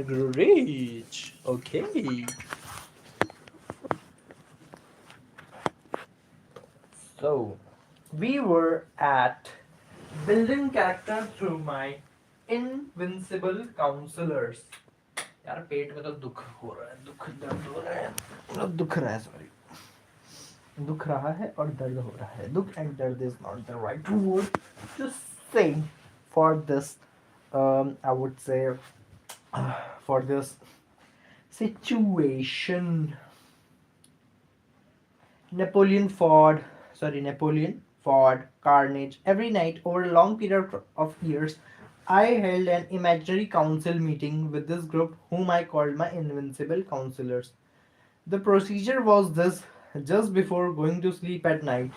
Grew rich. Okay. So, we were at building character through my invincible counselors. यार पेट में तो दुख हो रहा है, दुख दर्द हो रहा है, मतलब दुख रहा है, सॉरी, दुख रहा है और दर्द हो रहा है. दुख and दर्द is not the right word to say for this. I would say for this situation. Napoleon Ford, Carnage. Every night over a long period of years, I held an imaginary council meeting with this group whom I called my invincible counselors. The procedure was this: just before going to sleep at night,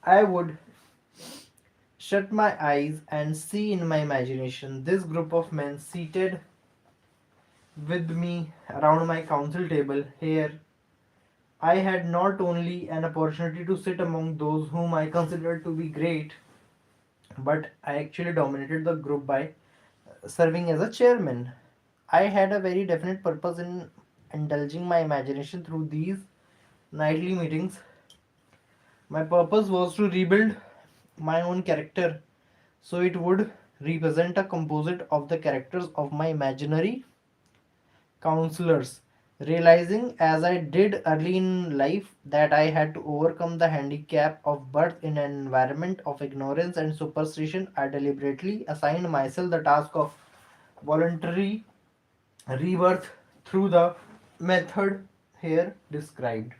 I would shut my eyes and see in my imagination this group of men seated with me around my council table. Here, I had not only an opportunity to sit among those whom I considered to be great, but I actually dominated the group by serving as a chairman. I had a very definite purpose in indulging my imagination through these nightly meetings. My purpose was to rebuild my own character so it would represent a composite of the characters of my imaginary counselors. Realizing as I did early in life that I had to overcome the handicap of birth in an environment of ignorance and superstition, I deliberately assigned myself the task of voluntary rebirth through the method here described.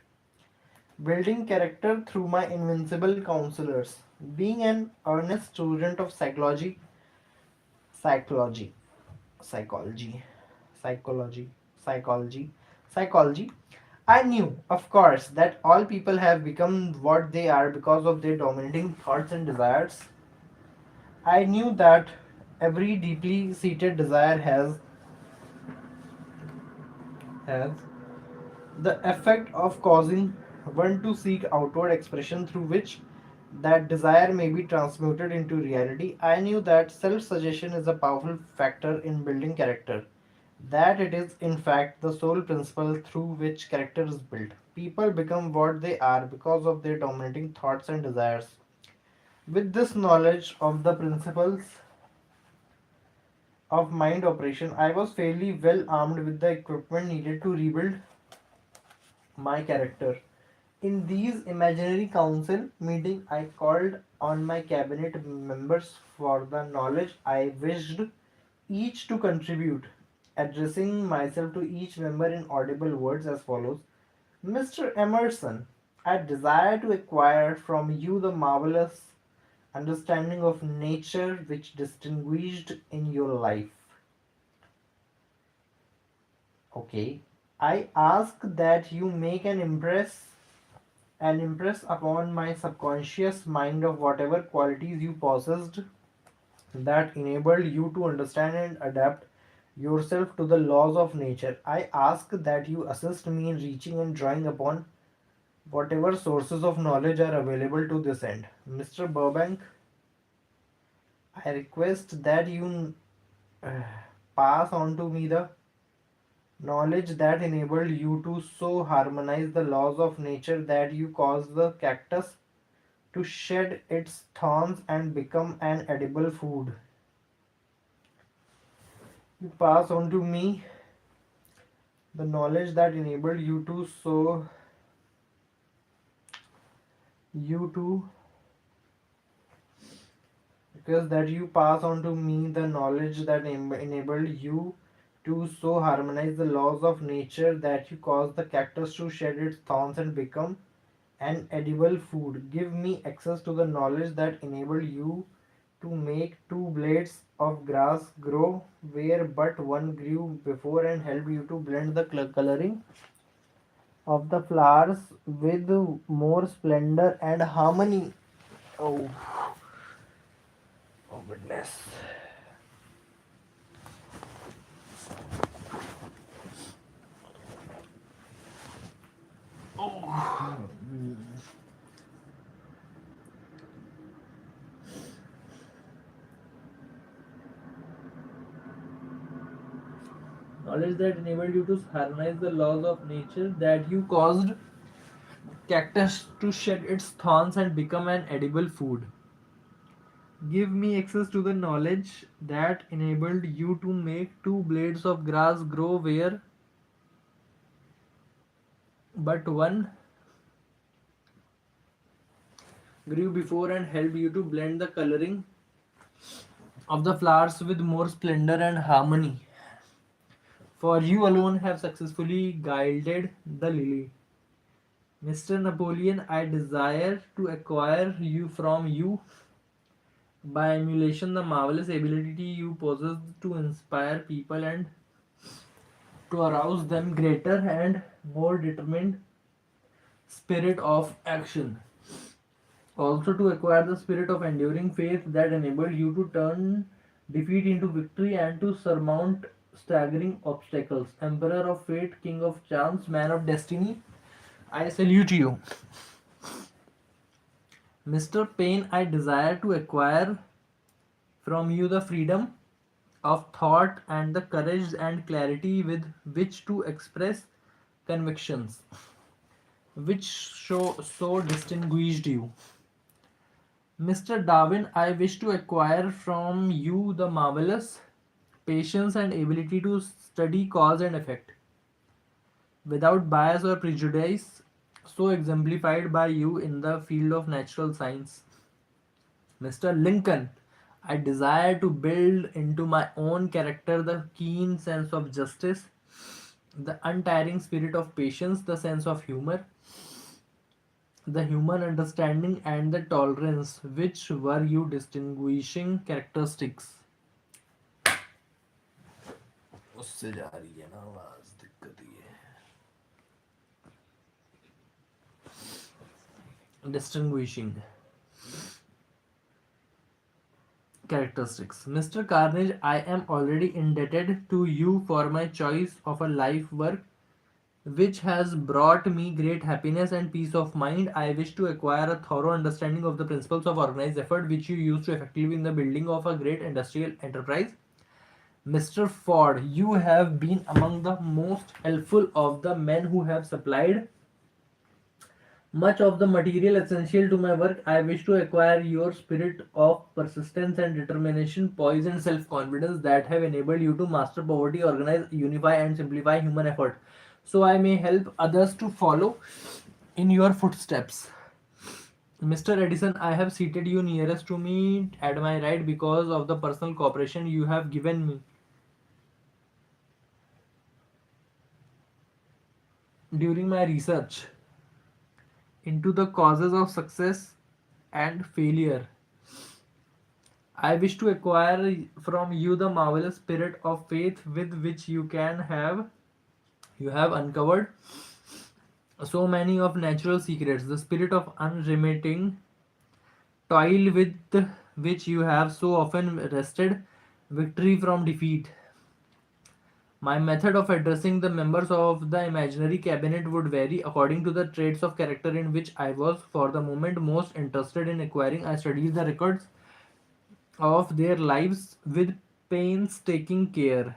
Building character through my invincible counselors. Being an earnest student of psychology, psychology, psychology, psychology, psychology, I knew, of course, that all people have become what they are because of their dominating thoughts and desires. I knew that every deeply seated desire has the effect of causing one to seek outward expression through which that desire may be transmuted into reality. I knew that self suggestion is a powerful factor in building character, that it is, in fact, the sole principle through which character is built. People become what they are because of their dominating thoughts and desires. With this knowledge of the principles of mind operation, I was fairly well armed with the equipment needed to rebuild my character. In these imaginary council meeting, I called on my cabinet members for the knowledge I wished each to contribute, addressing myself to each member in audible words as follows: Mr. Emerson, I desire to acquire from you the marvelous understanding of nature which distinguished in your life. Okay. I ask that you make an impress upon my subconscious mind of whatever qualities you possessed that enabled you to understand and adapt yourself to the laws of nature. I ask that you assist me in reaching and drawing upon whatever sources of knowledge are available to this end. Mr. Burbank, I request that you uh, pass on to me the knowledge that enabled you to so harmonize the laws of nature that you caused the cactus to shed its thorns and become an edible food. You pass on to me the knowledge that enabled you to because that you pass on to me the knowledge that enabled you to so harmonize the laws of nature that you cause the cactus to shed its thorns and become an edible food. Give me access to the knowledge that enabled you to make two blades of grass grow where but one grew before and help you to blend the coloring of the flowers with more splendor and harmony. Oh, oh goodness. Oh, knowledge that enabled you to harness the laws of nature, that you caused cactus to shed its thorns and become an edible food. Give me access to the knowledge that enabled you to make two blades of grass grow where but one grew before, and helped you to blend the coloring of the flowers with more splendor and harmony. For you alone have successfully guided the lily. Mr. Napoleon, I desire to acquire you from you by emulation the marvelous ability you possess to inspire people and to arouse them greater and more determined spirit of action. Also to acquire the spirit of enduring faith that enabled you to turn defeat into victory and to surmount staggering obstacles. Emperor of fate, king of chance, man of destiny, I salute you. Mr. Payne, I desire to acquire from you the freedom of thought and the courage and clarity with which to express convictions which so distinguished you. Mr. Darwin, I wish to acquire from you the marvelous patience and ability to study cause and effect without bias or prejudice, so exemplified by you in the field of natural science. Mr. Lincoln, I desire to build into my own character the keen sense of justice, the untiring spirit of patience, the sense of humor, the human understanding, and the tolerance which were your distinguishing characteristics. उससे जा रही है ना आवाज दिक्कत ये distinguishing characteristics. Mr. Carnage, I am already indebted to you for my choice of a life work which has brought me great happiness and peace of mind. I wish to acquire a thorough understanding of the principles of organized effort which you use to effectively in the building of a great industrial enterprise. Mr. Ford, you have been among the most helpful of the men who have supplied much of the material essential to my work. I wish to acquire your spirit of persistence and determination, poise, and self confidence that have enabled you to master poverty, organize, unify, and simplify human effort, so I may help others to follow in your footsteps. Mr. Edison, I have seated you nearest to me at my right because of the personal cooperation you have given me during my research into the causes of success and failure. I wish to acquire from you the marvelous spirit of faith with which you have uncovered so many of natural secrets, the spirit of unremitting toil with which you have so often wrested victory from defeat. My method of addressing the members of the imaginary cabinet would vary according to the traits of character in which I was for the moment most interested in acquiring. I studied the records of their lives with painstaking care.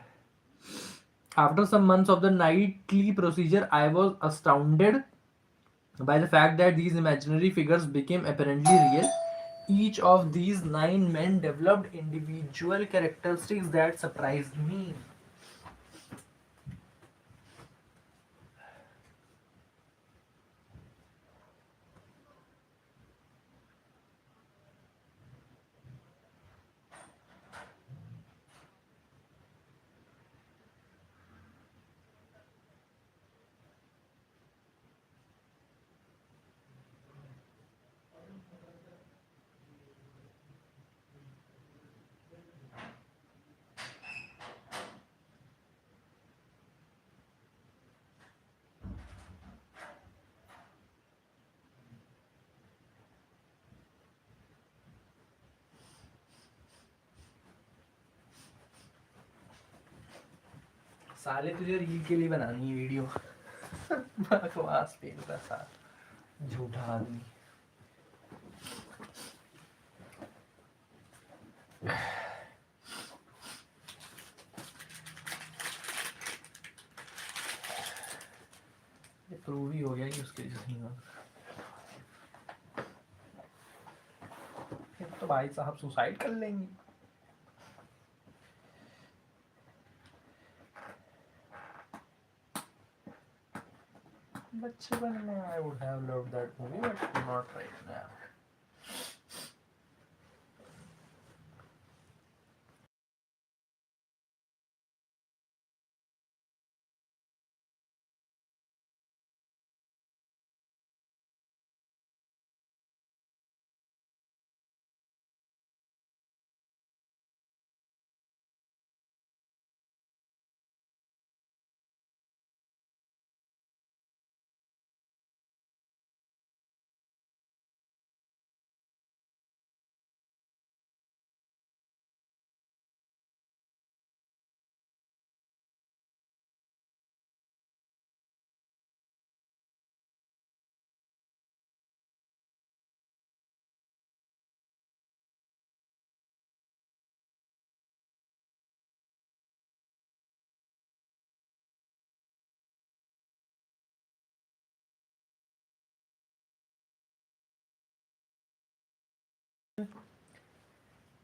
After some months of the nightly procedure, I was astounded by the fact that these imaginary figures became apparently real. Each of these nine men developed individual characteristics that surprised me. साले तुझे reel के लिए बनानी है video बकवास पेल का साथ झूठा आदमी प्रूव ही हो गया कि उसके लिए नहीं होगा। फिर तो भाई साहब सुसाइड कर लेंगे। बचपन में I would have loved that movie but not right now.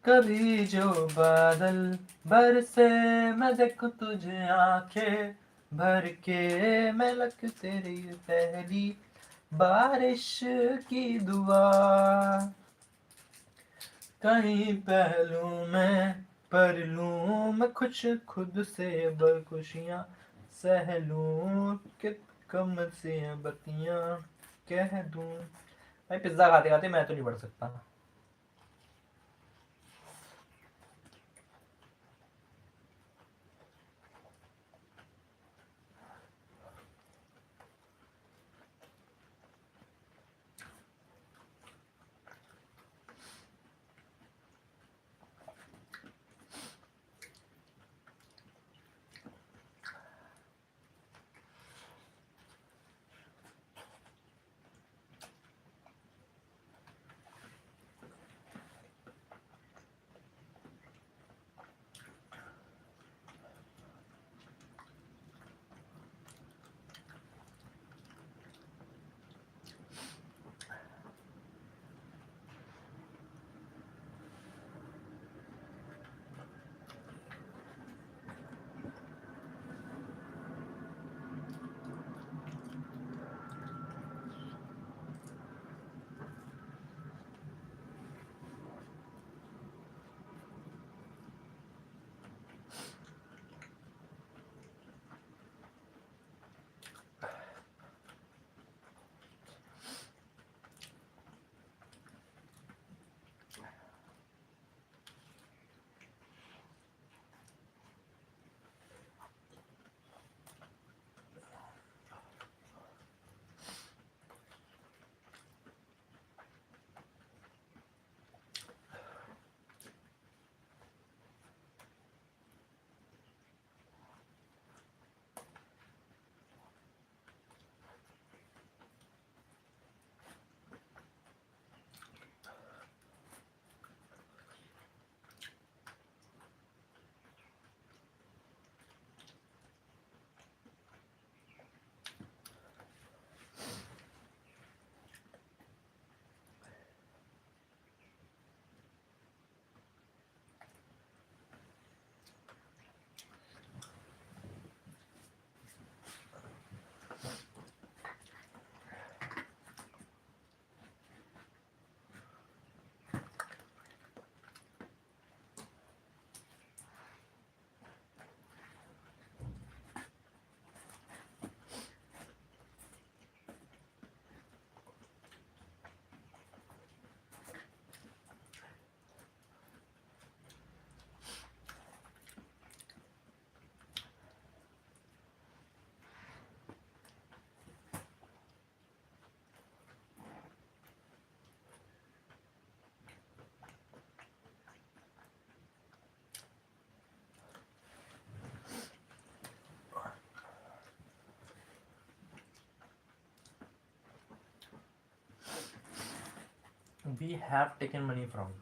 कभी जो बादल बरसे मैं देखूं तुझे आंखें भर के, मैं लग तेरी पहली बारिश की दुआ, कहीं पहलू में पर लूं मैं खुश खुद से बखुशियाँ सह लूं कि कम से बतियाँ कह दूं। भाई पिज्जा खाते खाते मैं तो नहीं पढ़ सकता। We have taken money from you.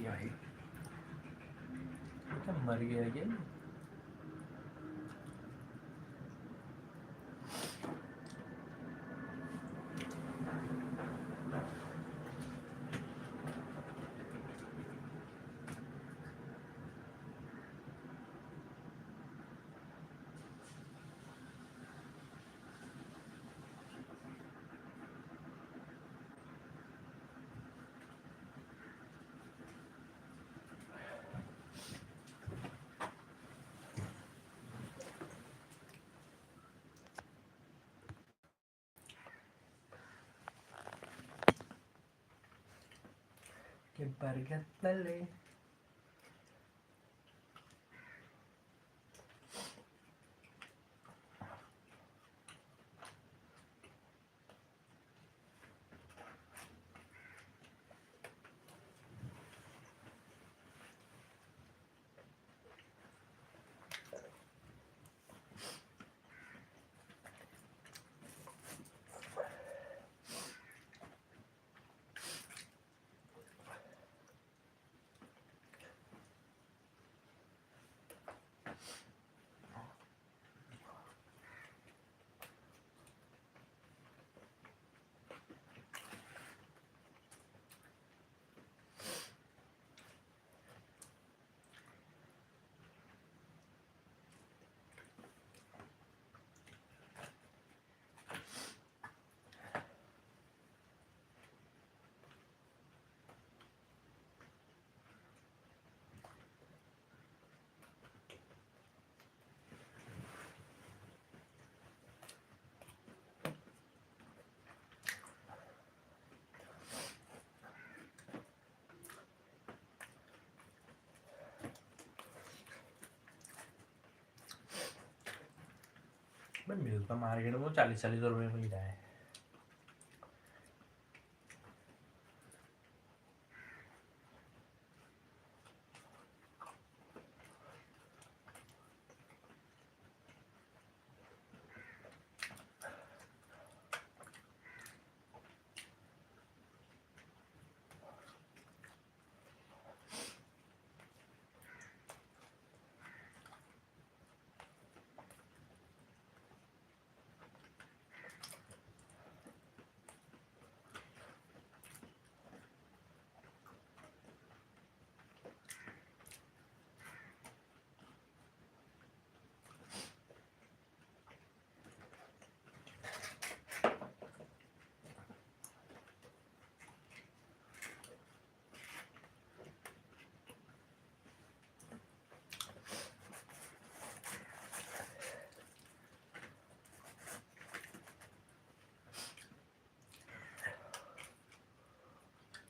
भाई क्या मर गया क्या कि बरगद तले बट मिलता मार्केट में 40-40 रुपए मिल रहा है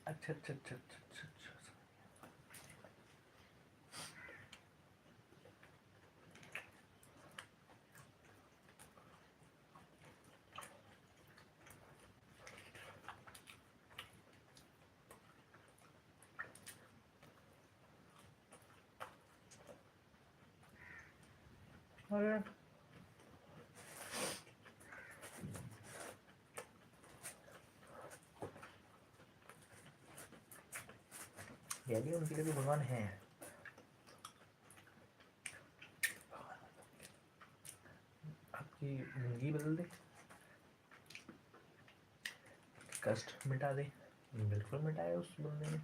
अच्छा अच्छा अच्छा अच्छा अच्छा अच्छा अरे ये भी उनके लिए भी भगवान है आपकी जिंदगी बदल दे कष्ट मिटा दे बिल्कुल मिटाए उस बंदे ने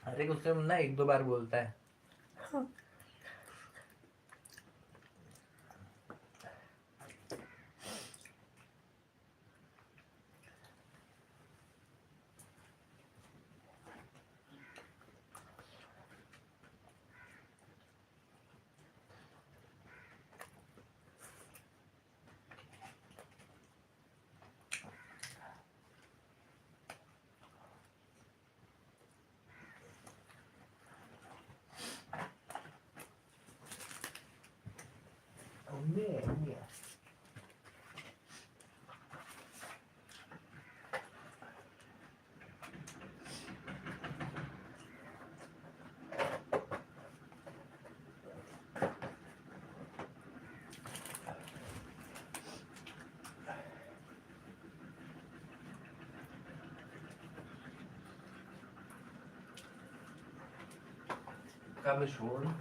अरे उससे ना एक दो बार बोलता है। Come schon.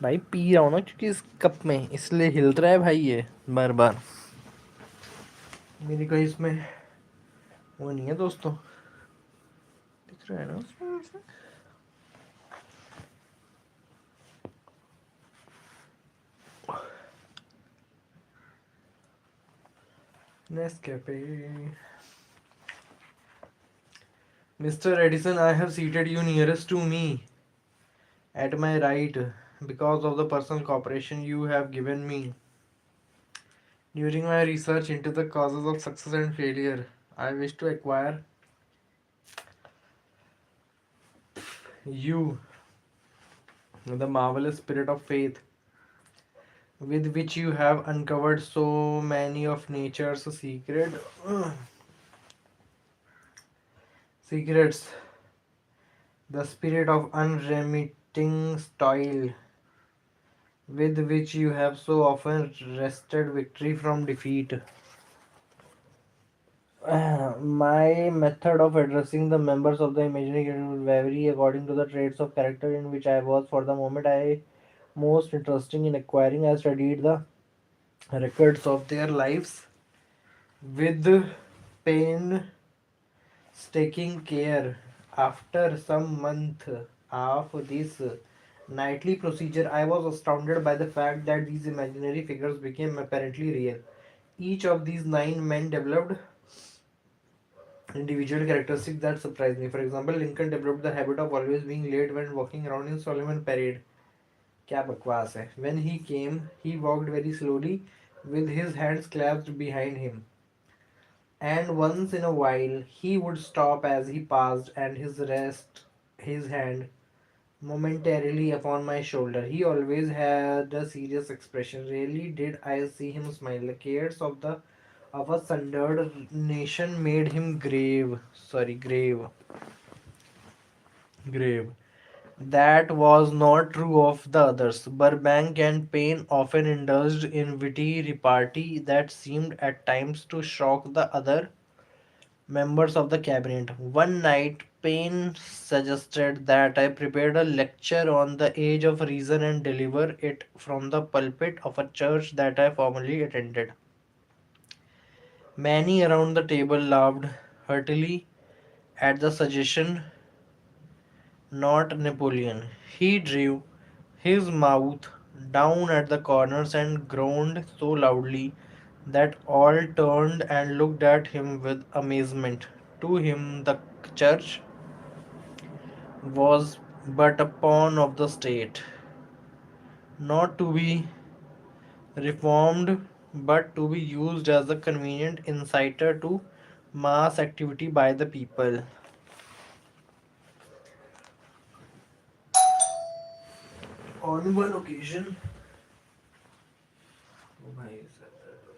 भाई पी रहा हूँ ना क्योंकि इस कप में इसलिए हिल रहा है भाई ये बार बार। मेरी कोई इसमें वो नहीं है दोस्तों, दिख रहा है ना उसमें वैसे? Nescafe. Mr. Edison, I have seated you nearest to me at my right because of the personal cooperation you have given me during my research into the causes of success and failure. I wish to acquire you the marvelous spirit of faith with which you have uncovered so many of nature's secrets, the spirit of unremitting toil with which you have so often wrested victory from defeat. My method of addressing the members of the imaginary character will vary according to the traits of character in which I was. For the moment, I most interesting in acquiring. I studied the records of their lives with painstaking care. After some month of this nightly procedure, I was astounded by the fact that these imaginary figures became apparently real. Each of these nine men developed individual characteristics that surprised me. For example, Lincoln developed the habit of always being late when walking around in Solomon Parade. क्या बकवास है. When he came, he walked very slowly with his hands clasped behind him. And once in a while, he would stop as he passed and his hand momentarily upon my shoulder. He always had a serious expression. Rarely did I see him smile. The cares of a sundered nation made him grave. That was not true of the others. Burbank and Payne often indulged in witty repartee that seemed at times to shock the other members of the cabinet. One night, Payne suggested that I prepared a lecture on the age of reason and deliver it from the pulpit of a church that I formerly attended. Many around the table laughed heartily at the suggestion, not Napoleon. He drew his mouth down at the corners and groaned so loudly that all turned and looked at him with amazement. To him, the church was but a pawn of the state, not to be reformed, but to be used as a convenient inciter to mass activity by the people. On one occasion, oh भाई sir दर्द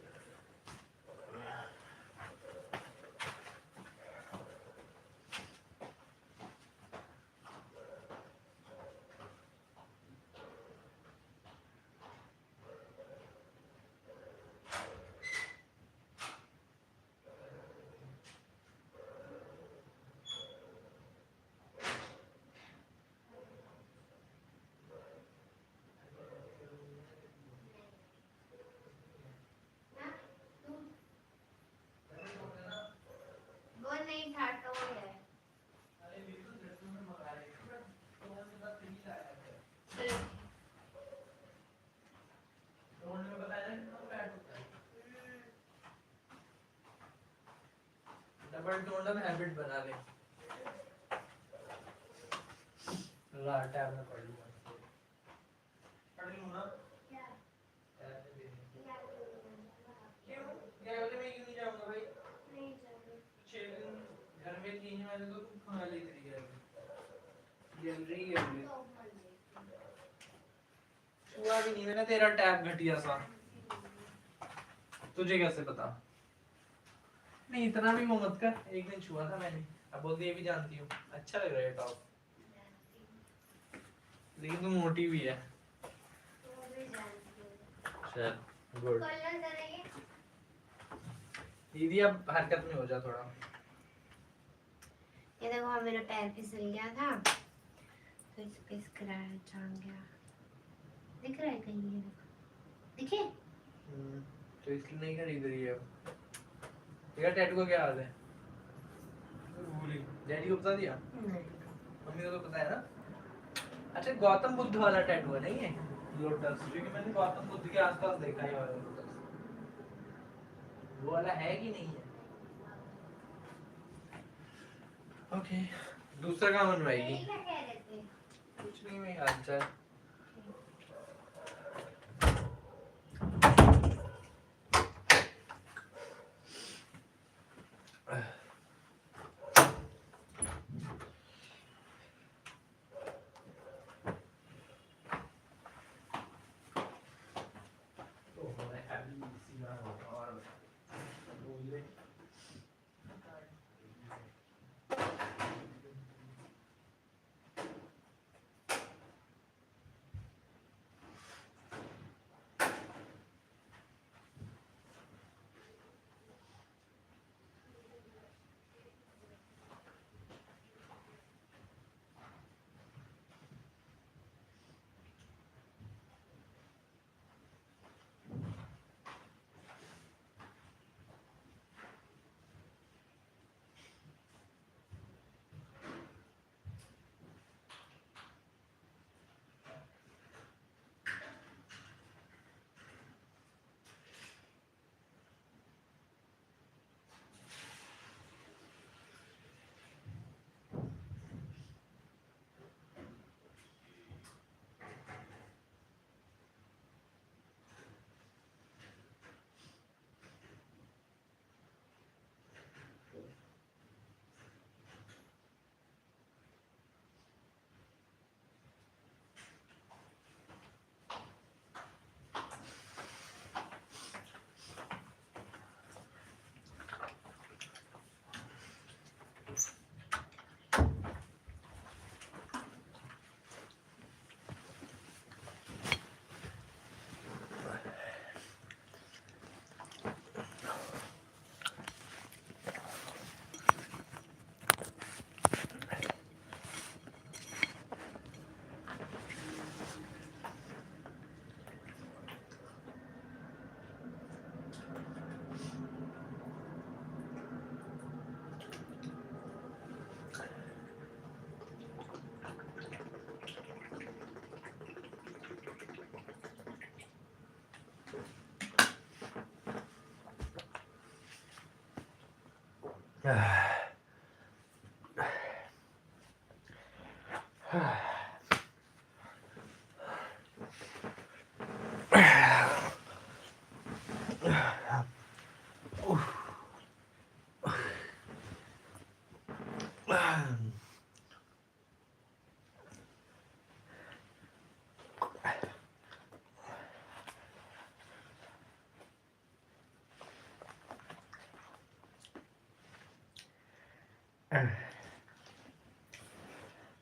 हो double tone habit बना ले ला tab में पढ़ लूंगा पढ़ लूँ ना क्यों गैवले में क्यों नहीं जाऊंगा भाई छह दिन घर में थी मैंने तो कहाँ ली तेरी गैलरी गैलरी छुआ भी नहीं मैंने तेरा टैब घटिया सा तुझे कैसे पता नहीं इतना भी वो मत कर एक दिन छुआ था मैंने अब बोलती ये भी जानती हूँ अच्छा लग रहा है टॉप लेकिन तू मोटी भी है चल गुड दीदी अब हरकत में हो जा थोड़ा ये देखो मेरा पैर फिसल गया था तो इस पे स्क्रैच आ गया दिख रहा है कहीं ये देखो दिखे तो इसलिए नहीं खरीद रही है तेरा टैटू का क्या हाल है भूली डैडी को बता दिया नहीं मम्मी को तो पता है ना अच्छा गौतम बुद्ध वाला टैटू है नहीं है लोटस क्योंकि मैंने गौतम बुद्ध के आसपास देखा है वाला लोटस वो वाला है कि नहीं है ओके दूसरा काम बनवाएगी क्या कह रहे थे कुछ नहीं मैं हाल चाल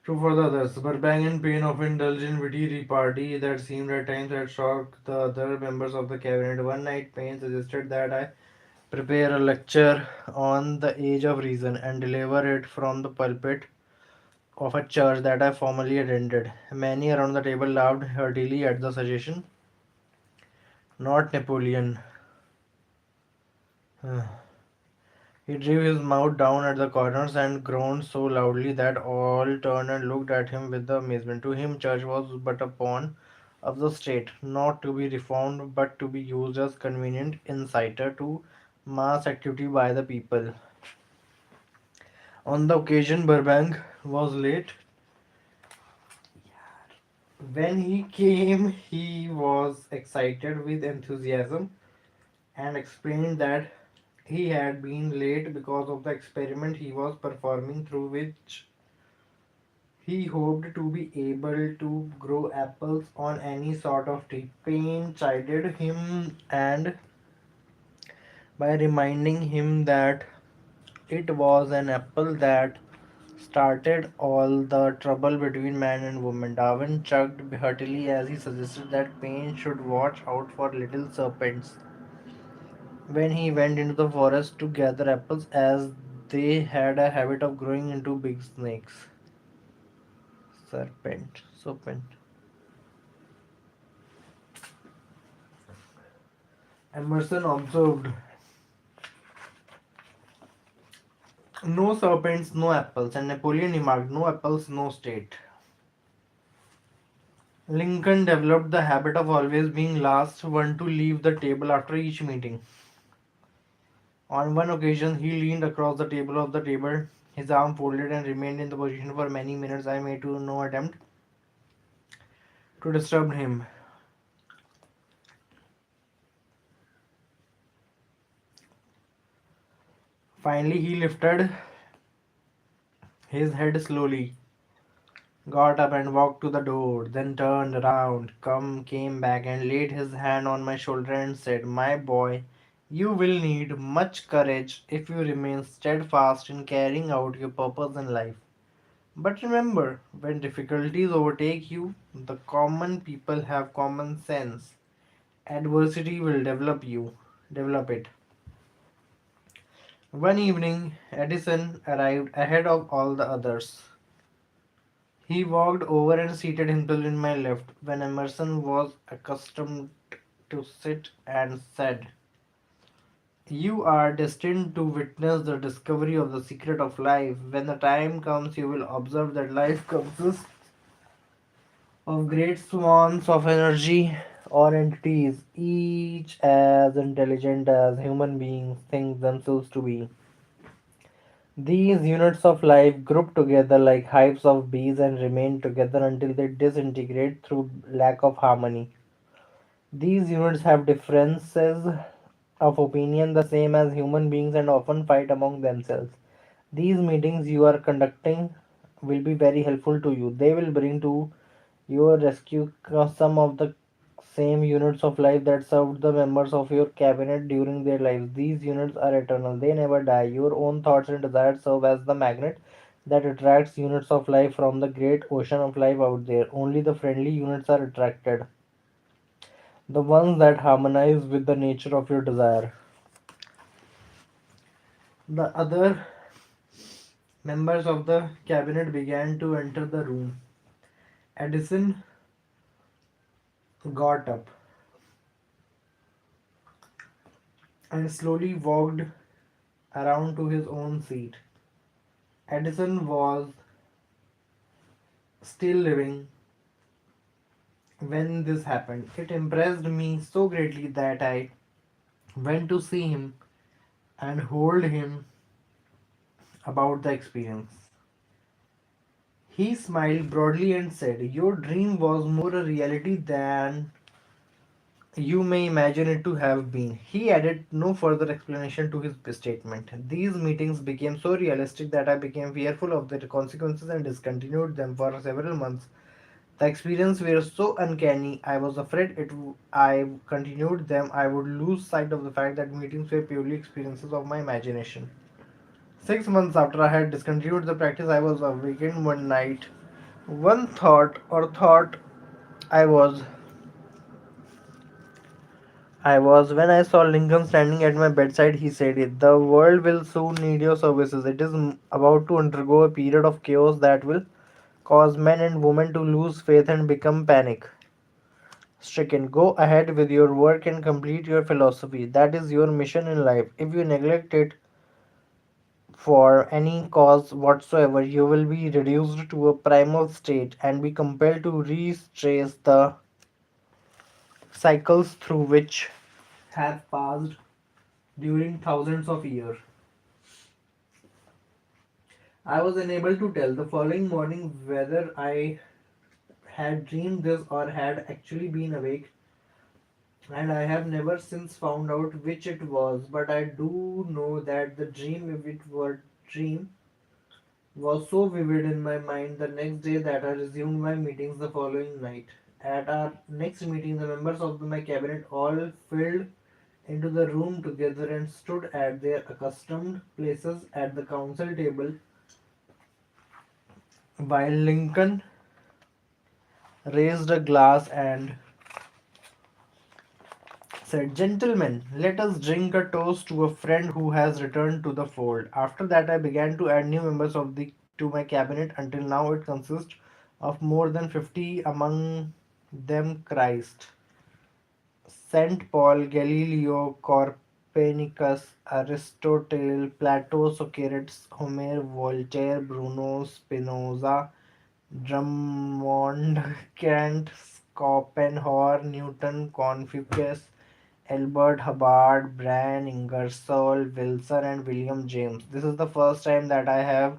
True for the others. Burbank and Payne often indulged in witty repartee that seemed at times had shocked the other members of the cabinet. One night, Payne suggested that I prepare a lecture on the age of reason and deliver it from the pulpit of a church that I formerly attended. Many around the table laughed heartily at the suggestion. Not Napoleon. He drew his mouth down at the corners and groaned so loudly that all turned and looked at him with amazement. To him, church was but a pawn of the state, not to be reformed, but to be used as convenient inciter to mass activity by the people. On the occasion, Burbank was late. When he came, he was excited with enthusiasm and explained that he had been late because of the experiment he was performing, through which he hoped to be able to grow apples on any sort of tree. Pain chided him and by reminding him that it was an apple that started all the trouble between man and woman. Darwin chuckled heartily as he suggested that Pain should watch out for little serpents when he went into the forest to gather apples, as they had a habit of growing into big snakes. Serpent. Emerson observed, no serpents, no apples, and Napoleon remarked, no apples, no state. Lincoln developed the habit of always being last one to leave the table after each meeting. On one occasion, he leaned across the table, his arm folded, and remained in the position for many minutes. I made no attempt to disturb him. Finally, he lifted his head slowly, got up and walked to the door, then turned around, came back and laid his hand on my shoulder and said, my boy, you will need much courage if you remain steadfast in carrying out your purpose in life. But remember, when difficulties overtake you, the common people have common sense. Adversity will develop it. One evening, Edison arrived ahead of all the others. He walked over and seated himself in my left when Emerson was accustomed to sit and said, you are destined to witness the discovery of the secret of life. When the time comes, you will observe that life consists of great swans of energy or entities, each as intelligent as human beings think themselves to be. These units of life group together like hives of bees and remain together until they disintegrate through lack of harmony. These units have differences of opinion the same as human beings and often fight among themselves. These meetings you are conducting will be very helpful to you. They will bring to your rescue some of the same units of life that served the members of your cabinet during their lives. These units are eternal, they never die. Your own thoughts and desires serve as the magnet that attracts units of life from the great ocean of life out there. Only the friendly units are attracted, the ones that harmonize with the nature of your desire. The other members of the cabinet began to enter the room. Edison got up and slowly walked around to his own seat. Edison was still living when this happened. It impressed me so greatly that I went to see him and hold him about the experience. He smiled broadly and said, "Your dream was more a reality than you may imagine it to have been." He added no further explanation to his statement. These meetings became so realistic that I became fearful of their consequences and discontinued them for several months. The experiences were so uncanny, I was afraid I continued them, I would lose sight of the fact that meetings were purely experiences of my imagination. 6 months after I had discontinued the practice, I was awakened one night. One thought I was I was when I saw Lincoln standing at my bedside. He said, "It. The world will soon need your services. It is about to undergo a period of chaos that will cause men and women to lose faith and become panic stricken. Go ahead with your work and complete your philosophy. That is your mission in life. If you neglect it for any cause whatsoever, you will be reduced to a primal state and be compelled to retrace the cycles through which have passed during thousands of years." I was unable to tell the following morning whether I had dreamed this or had actually been awake, and I have never since found out which it was, but I do know that the dream, if it were dream, was so vivid in my mind the next day that I resumed my meetings the following night. At our next meeting, the members of my cabinet all filled into the room together and stood at their accustomed places at the council table, while Lincoln raised a glass and said, "Gentlemen, let us drink a toast to a friend who has returned to the fold." After that, I began to add new members to my cabinet until now it consists of more than 50, among them Christ, Saint Paul, Galileo, Copernicus, Aristotle, Plato, Socrates, Homer, Voltaire, Bruno, Spinoza, Drummond, Kant, Schopenhauer, Newton, Confucius, Albert Hubbard, Brian Ingersoll, Wilson, and William James. This is the first time that I have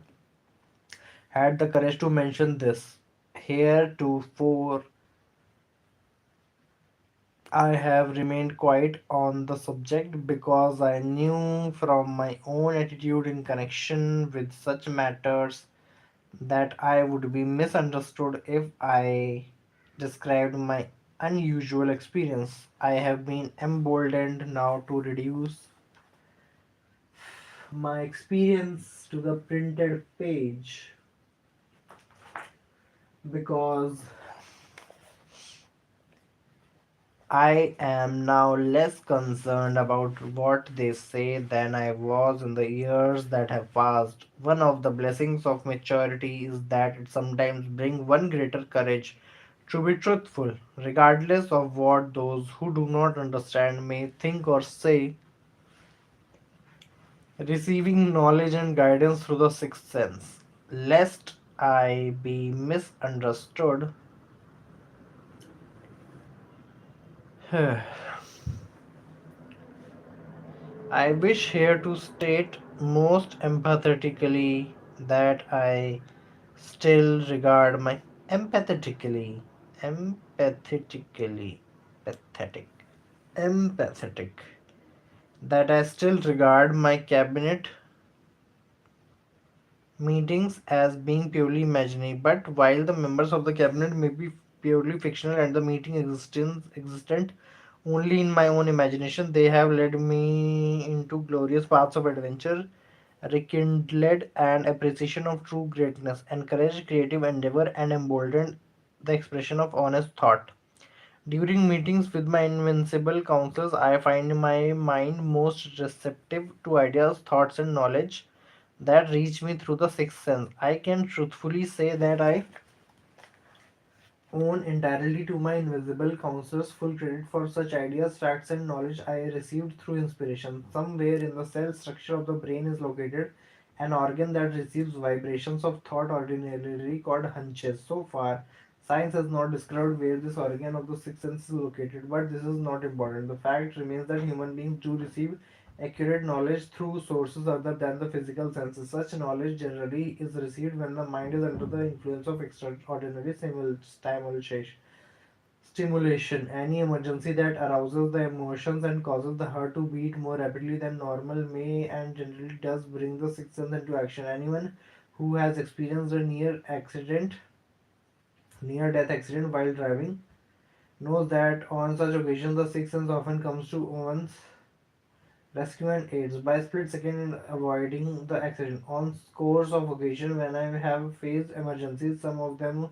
had the courage to mention this. Heretofore, I have remained quiet on the subject because I knew from my own attitude in connection with such matters that I would be misunderstood if I described my unusual experience. I have been emboldened now to reduce my experience to the printed page because I am now less concerned about what they say than I was in the years that have passed. One of the blessings of maturity is that it sometimes brings one greater courage to be truthful, regardless of what those who do not understand may think or say. Receiving knowledge and guidance through the sixth sense. Lest I be misunderstood, I wish here to state most empathetically that I still regard my empathetically, empathetically, pathetic, empathetic, that I still regard my cabinet meetings as being purely imaginary. But while the members of the cabinet may be purely fictional and the meeting existent only in my own imagination, they have led me into glorious paths of adventure, rekindled an appreciation of true greatness, encouraged creative endeavor, and emboldened the expression of honest thought. During meetings with my invincible counsels, I find my mind most receptive to ideas, thoughts, and knowledge that reach me through the sixth sense. I can truthfully say that I own entirely to my invisible counselors full credit for such ideas, facts, and knowledge I received through inspiration. Somewhere in the cell structure of the brain is located an organ that receives vibrations of thought, ordinarily called hunches. So far, science has not described where this organ of the sixth sense is located, but this is not important. The fact remains that human beings do receive accurate knowledge through sources other than the physical senses. Such knowledge generally is received when the mind is under the influence of extraordinary stimulation. Any emergency that arouses the emotions and causes the heart to beat more rapidly than normal may and generally does bring the sixth sense into action. Anyone who has experienced a near death accident while driving knows that on such occasions the sixth sense often comes to one's rescue and aids by split second in avoiding the accident. On scores of occasions when I have faced emergencies, some of them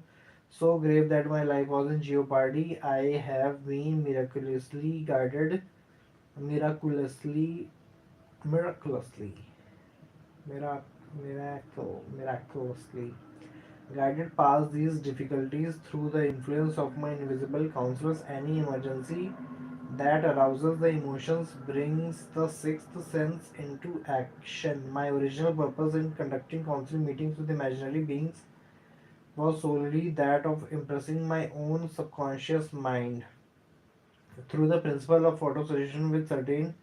so grave that my life was in jeopardy, I have been miraculously, miraculously, miraculously guided past these difficulties through the influence of my invisible counselors. Any emergency that arouses the emotions brings the sixth sense into action. My original purpose in conducting counseling meetings with imaginary beings was solely that of impressing my own subconscious mind through the principle of photo suggestion with certain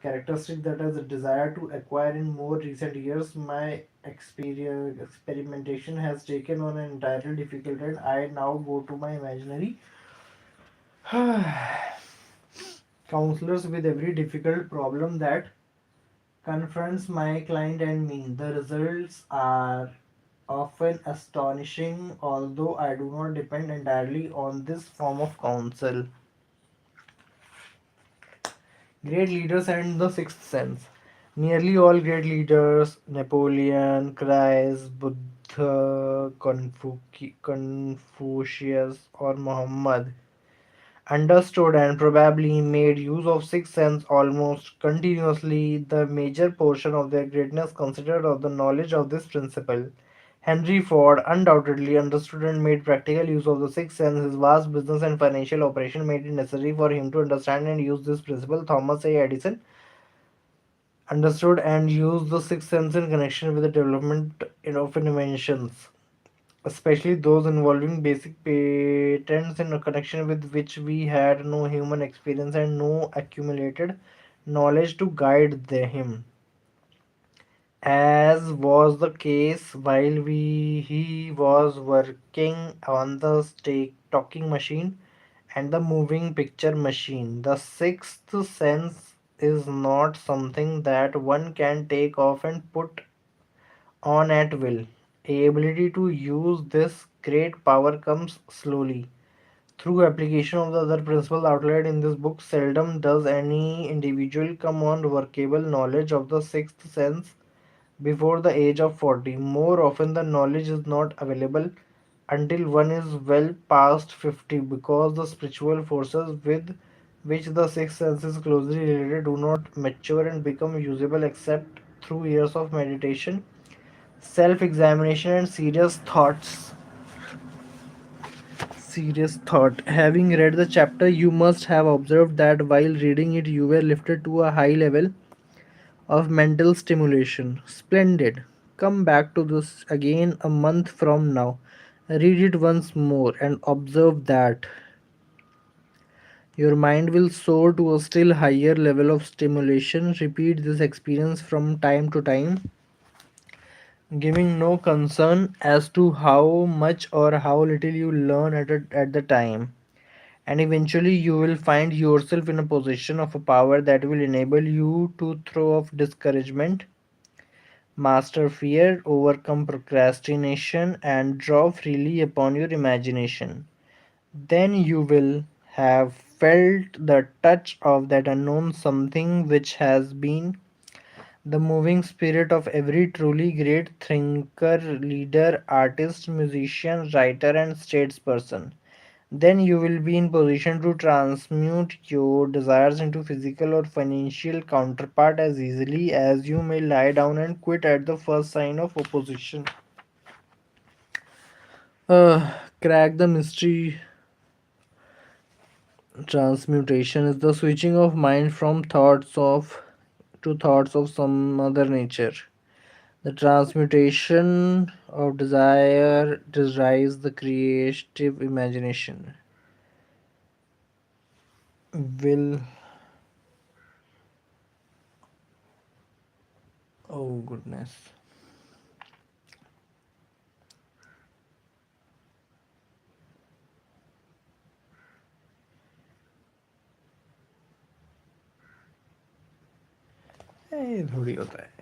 characteristics that I desire to acquire in more recent years. My experimentation has taken on an entirely difficult and I now go to my imaginary counselors with every difficult problem that confronts my client and me. The results are often astonishing, although I do not depend entirely on this form of counsel. Great leaders and the sixth sense. Nearly all great leaders, Napoleon, Christ, Buddha, Confucius, or Muhammad, understood and probably made use of sixth sense almost continuously. The major portion of their greatness considered of the knowledge of this principle. Henry Ford undoubtedly understood and made practical use of the sixth sense. His vast business and financial operation made it necessary for him to understand and use this principle. Thomas A. Edison understood and used the sixth sense in connection with the development of inventions, especially those involving basic patents in a connection with which we had no human experience and no accumulated knowledge to guide him. As was the case while he was working on the talking machine and the moving picture machine. The sixth sense is not something that one can take off and put on at will. A ability to use this great power comes slowly. Through application of the other principles outlined in this book, seldom does any individual come on workable knowledge of the sixth sense before the age of 40. More often, the knowledge is not available until one is well past 50 because the spiritual forces with which the sixth sense is closely related do not mature and become usable except through years of meditation, self examination, and serious thought. Having read the chapter, you must have observed that while reading it, you were lifted to a high level of mental stimulation. Splendid. Come back to this again a month from now. Read it once more and observe that your mind will soar to a still higher level of stimulation. Repeat this experience from time to time, giving no concern as to how much or how little you learn at the time. And eventually, you will find yourself in a position of a power that will enable you to throw off discouragement, master fear, overcome procrastination, and draw freely upon your imagination. Then you will have felt the touch of that unknown something which has been the moving spirit of every truly great thinker, leader, artist, musician, writer, and statesperson. Then you will be in position to transmute your desires into physical or financial counterpart as easily as you may lie down and quit at the first sign of opposition. Crack the mystery. Transmutation is the switching of mind from thoughts of to thoughts of some other nature. The transmutation of desire derives the creative imagination. Will Oh goodness. ये थोड़ी होता है.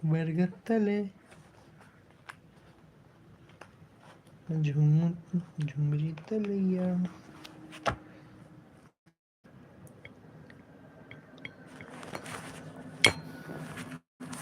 बरगद तले झूम झुमरी तलैया.